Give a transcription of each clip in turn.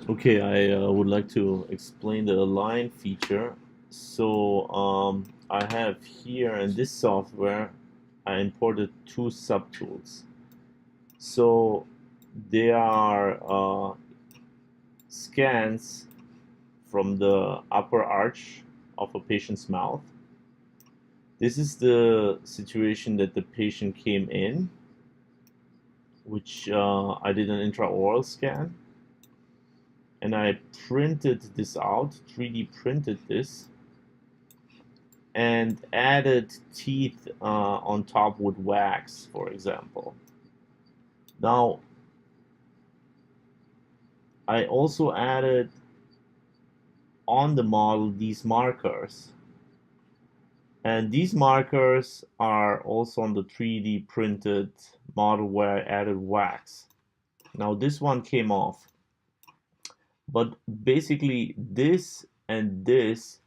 Okay, I would like to explain the align feature. I have here in this software, I imported two subtools. So they are scans from the upper arch of a patient's mouth. This is the situation that the patient came in, which I did an intraoral scan, and I printed this out, 3D printed this, and added teeth on top with wax, for example. Now, I also added on the model these markers, and these markers are also on the 3D printed model where I added wax. Now, this one came off, but basically, this and this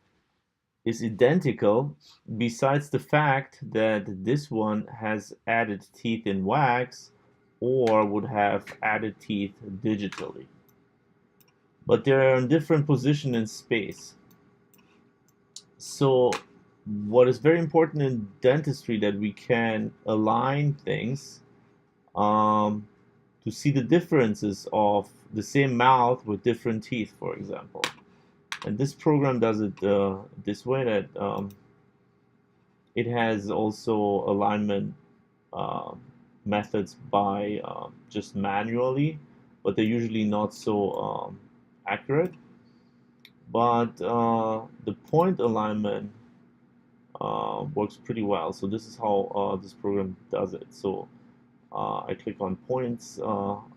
is identical, besides the fact that this one has added teeth in wax or would have added teeth digitally. But they're in different position in space. So what is very important in dentistry that we can align things um, to see the differences of the same mouth with different teeth, for example. And this program does it this way that it has also alignment uh, methods by just manually, but they're usually not so accurate. But the point alignment works pretty well. So this is how this program does it. So I click on points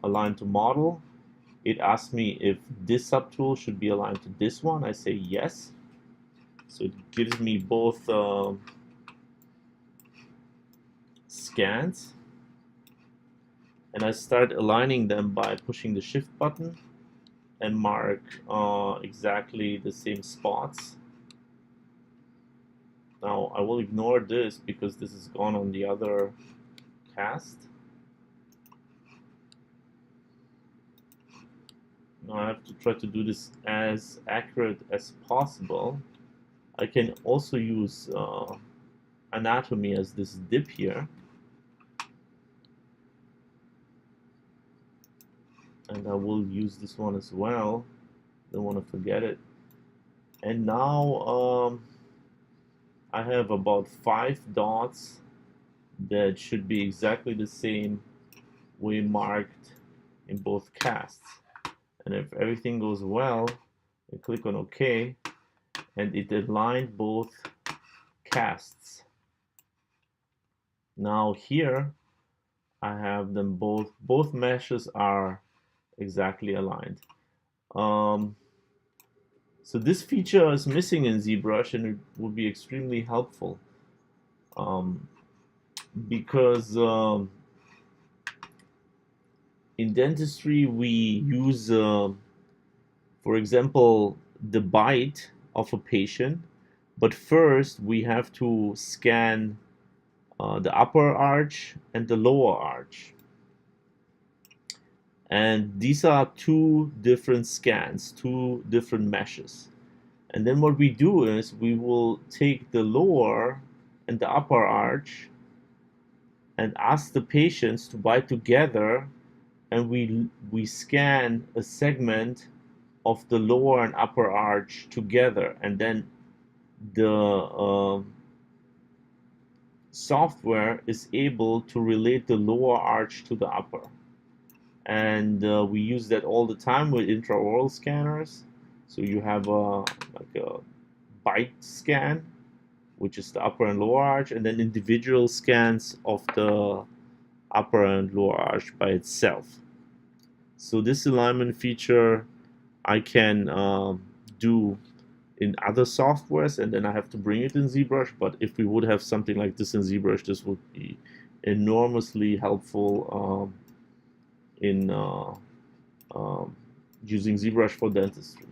align to model. It asks me if this subtool should be aligned to this one. I say yes. So it gives me both scans, and I start aligning them by pushing the shift button and mark exactly the same spots. Now I will ignore this because this is gone on the other cast. Now I have to try to do this as accurate as possible. I can also use anatomy as this dip here, and I will use this one as well. Don't want to forget it. And now I have about 5 dots that should be exactly the same way marked in both casts. And if everything goes well, I click on OK, and it aligned both casts. Now here I have them both meshes are exactly aligned. Um, so this feature is missing in ZBrush, and it would be extremely helpful um, because in dentistry we use, for example, the bite of a patient, but first we have to scan the upper arch and the lower arch. And these are two different scans, two different meshes. And then what we do is we will take the lower and the upper arch and ask the patients to bite together, and we scan a segment of the lower and upper arch together, and then the software is able to relate the lower arch to the upper. And we use that all the time with intraoral scanners. So you have like a bite scan, which is the upper and lower arch, and then individual scans of the upper and lower arch by itself. So this alignment feature I can do in other softwares, and then I have to bring it in ZBrush. But if we would have something like this in ZBrush, this would be enormously helpful in using ZBrush for dentistry.